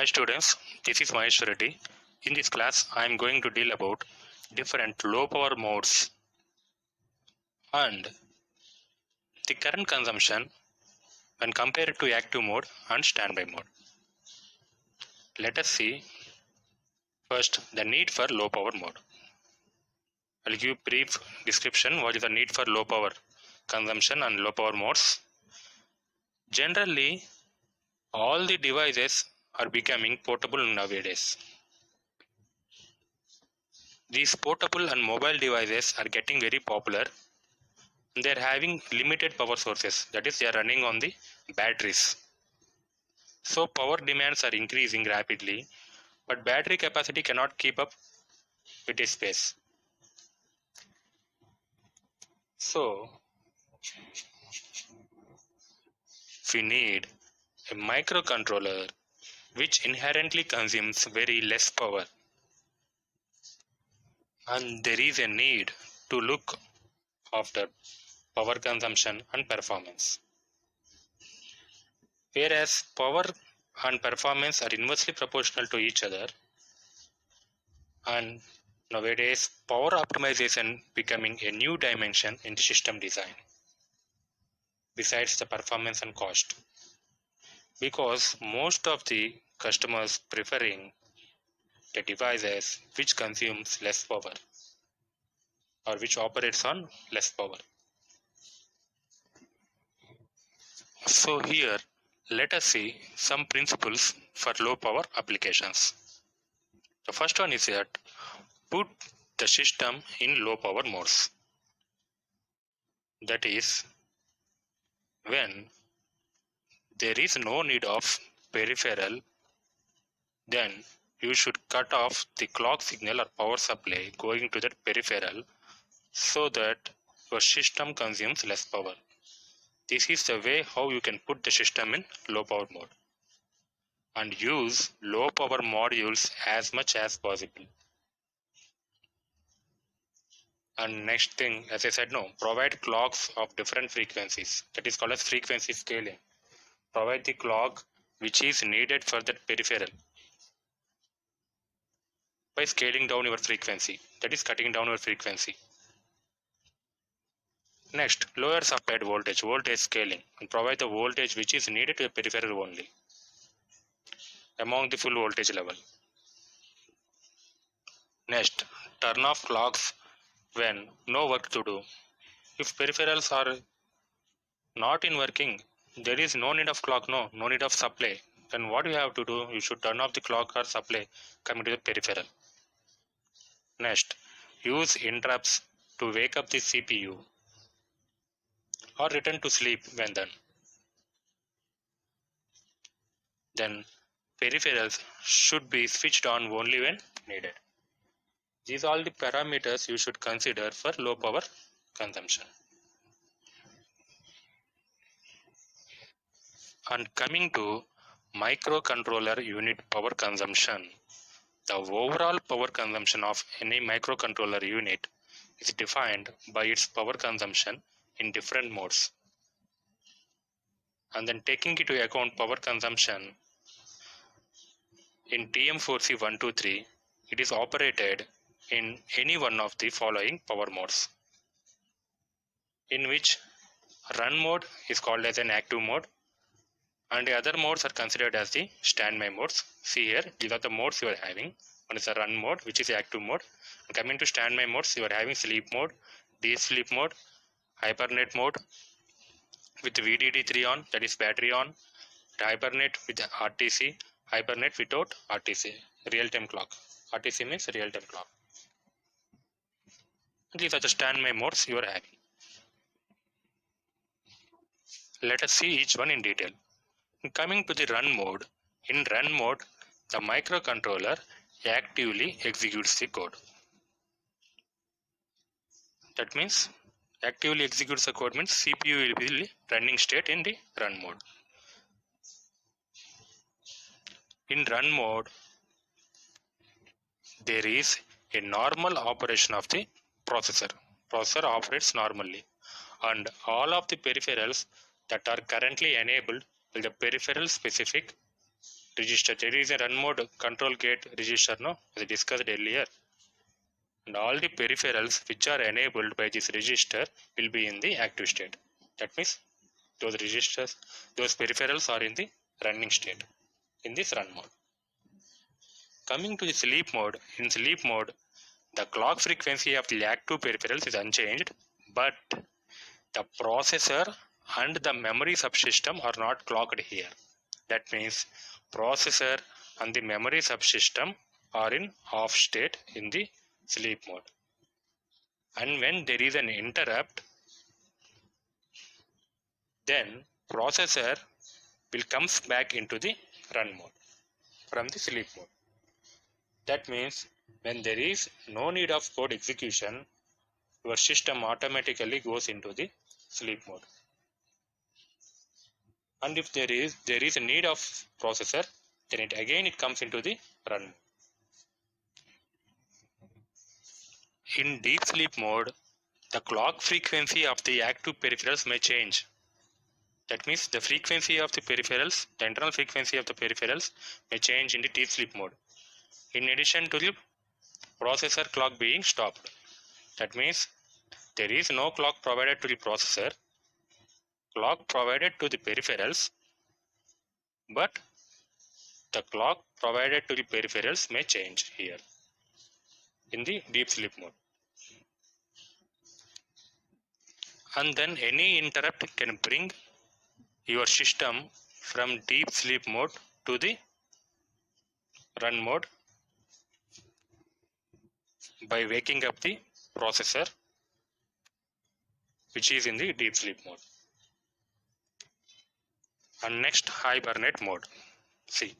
Hi students, this is Mahesh Reddy. In this class, I am going to deal about different low power modes and the current consumption when compared to active mode and standby mode. Let us see first the need for low power mode. I will give brief description what is the need for low power consumption and low power modes. Generally, all the devices are becoming portable nowadays. These portable and mobile devices are getting very popular. They are having limited power sources, that is, they are running on the batteries. So power demands are increasing rapidly, but battery capacity cannot keep up with the space. So we need a microcontroller which inherently consumes very less power, and there is a need to look after power consumption and performance. Whereas power and performance are inversely proportional to each other, and nowadays power optimization becoming a new dimension in the system design besides the performance and cost, because most of the customers preferring the devices which consumes less power or which operates on less power. So here let us see some principles for low power applications. The first one is that put the system in low power modes. That is, when there is no need of peripheral, then you should cut off the clock signal or power supply going to that peripheral so that your system consumes less power. This is the way how you can put the system in low power mode and use low power modules as much as possible. And next thing, as I said, provide clocks of different frequencies. That is called as frequency scaling. Provide the clock which is needed for that peripheral by scaling down your frequency. That is cutting down your frequency. Next, lower supplied voltage scaling, and provide the voltage which is needed to the peripheral only among the full voltage level. Next, turn off clocks when no work to do. If peripherals are not in working, there is no need of clock, no need of supply. Then what you have to do, you should turn off the clock or supply coming to the peripheral. Next, use interrupts to wake up the CPU or return to sleep when done. Then peripherals should be switched on only when needed. These are all the parameters you should consider for low power consumption. And coming to microcontroller unit power consumption, the overall power consumption of any microcontroller unit is defined by its power consumption in different modes. And then taking into account power consumption in TM4C123, it is operated in any one of the following power modes, in which run mode is called as an active mode and the other modes are considered as the standby modes. See here, these are the modes you are having. One is the run mode, which is the active mode. And coming to standby modes, you are having sleep mode, deep sleep mode, hibernate mode with VDD3 on, that is battery on, hibernate with RTC, hibernate without RTC, real-time clock. RTC means real-time clock. These are the standby modes you are having. Let us see each one in detail. Coming to the run mode, in run mode, the microcontroller actively executes the code. That means actively executes the code means CPU will be the running state in the run mode. In run mode, there is a normal operation of the processor. Processor operates normally, and all of the peripherals that are currently enabled with the peripheral specific register. There is a run mode control gate register, no, as discussed earlier. And all the peripherals which are enabled by this register will be in the active state. That means those registers, those peripherals are in the running state in this run mode. Coming to the sleep mode, in sleep mode, the clock frequency of the active peripherals is unchanged, but the processor and the memory subsystem are not clocked here. That means processor and the memory subsystem are in off state in the sleep mode. And when there is an interrupt, then processor will comes back into the run mode from the sleep mode. That means when there is no need of code execution, your system automatically goes into the sleep mode. And if there is a need of processor, then it comes into the run mode. In deep sleep mode, the clock frequency of the active peripherals may change. That means the frequency of the peripherals, the internal frequency of the peripherals may change in the deep sleep mode. In addition to the processor clock being stopped. That means there is no clock provided to the processor, clock provided to the peripherals, but the clock provided to the peripherals may change here in the deep sleep mode. And then any interrupt can bring your system from deep sleep mode to the run mode by waking up the processor which is in the deep sleep mode. And next, hibernate mode. See,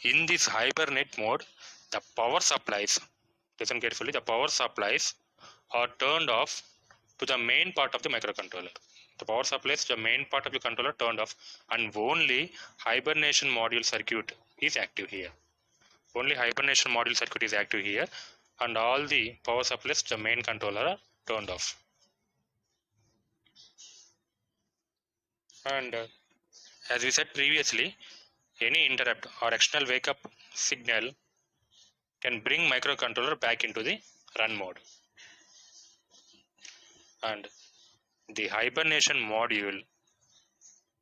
in this hibernate mode, the power supplies, listen carefully, the power supplies are turned off to the main part of the microcontroller. The power supplies to the main part of the controller turned off, and only hibernation module circuit is active here. Only hibernation module circuit is active here, and all the power supplies to the main controller are turned off. And as we said previously, any interrupt or external wake up signal can bring microcontroller back into the run mode. And the hibernation module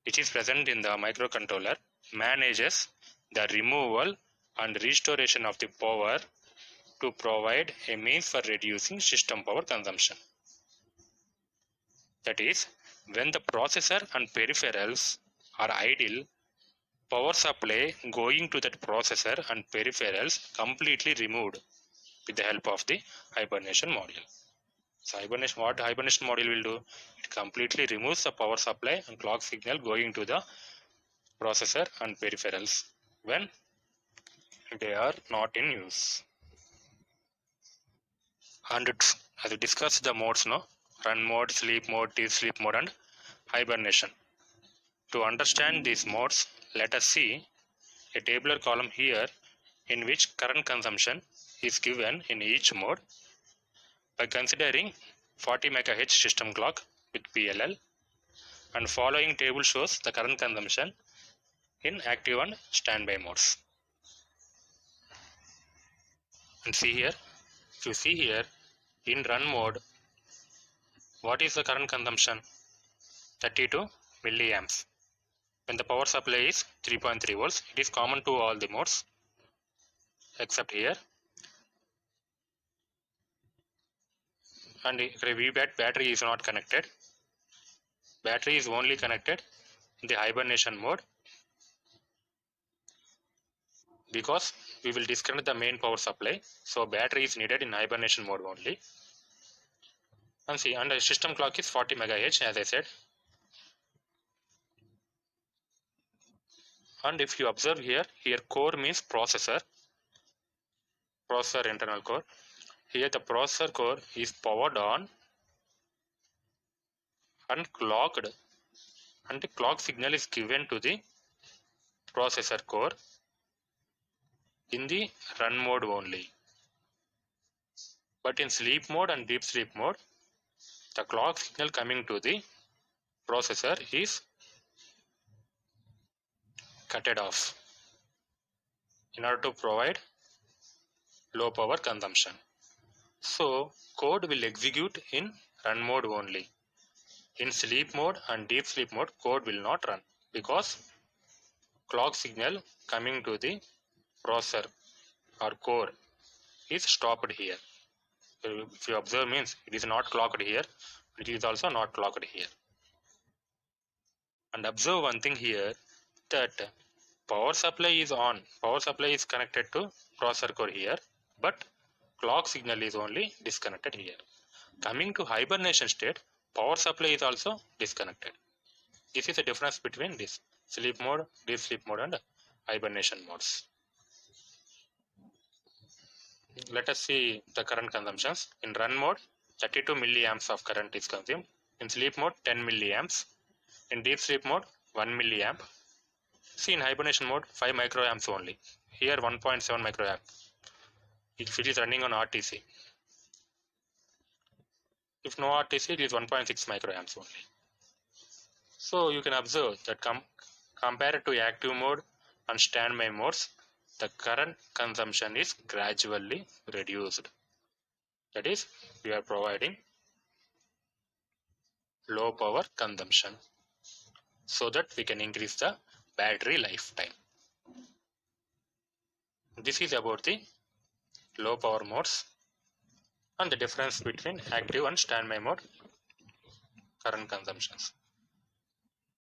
which is present in the microcontroller manages the removal and restoration of the power to provide a means for reducing system power consumption. That is, when the processor and peripherals are idle, power supply going to that processor and peripherals completely removed with the help of the hibernation module. So what hibernation module will do? It completely removes the power supply and clock signal going to the processor and peripherals when they are not in use. And as we discussed the modes, no, run mode, sleep mode, deep sleep mode, and hibernation. To understand these modes, let us see a tabular column here in which current consumption is given in each mode by considering 40 MHz system clock with PLL, and following table shows the current consumption in active and standby modes. And see here, if you see here in run mode, what is the current consumption? 32 milliamps. When the power supply is 3.3 volts, it is common to all the modes except here. And VBAT battery is not connected. Battery is only connected in the hibernation mode because we will disconnect the main power supply. So battery is needed in hibernation mode only. And see, and the system clock is 40 MHz as I said. And if you observe here core means processor internal core. Here the processor core is powered on and clocked, and the clock signal is given to the processor core in the run mode only. But in sleep mode and deep sleep mode, the clock signal coming to the processor is cutted off. in order to provide low power consumption. So code will execute in run mode only. In sleep mode and deep sleep mode, code will not run because clock signal coming to the processor or core is stopped here. If you observe, means it is not clocked here, it is also not clocked here. And observe one thing here, that power supply is on, power supply is connected to processor core here, but clock signal is only disconnected here. Coming to hibernation state, power supply is also disconnected. This is the difference between this sleep mode, deep sleep mode and hibernation modes. Let us see the current consumptions. In run mode, 32 milliamps of current is consumed. In sleep mode, 10 milliamps. In deep sleep mode, 1 milliamp. See, in hibernation mode, 5 microamps only. Here 1.7 microamp. If it is running on RTC. If no RTC, it is 1.6 microamps only. So you can observe that compared to active mode and standby modes, the current consumption is gradually reduced. That is, we are providing low power consumption so that we can increase the battery lifetime. This is about the low power modes and the difference between active and standby mode current consumptions.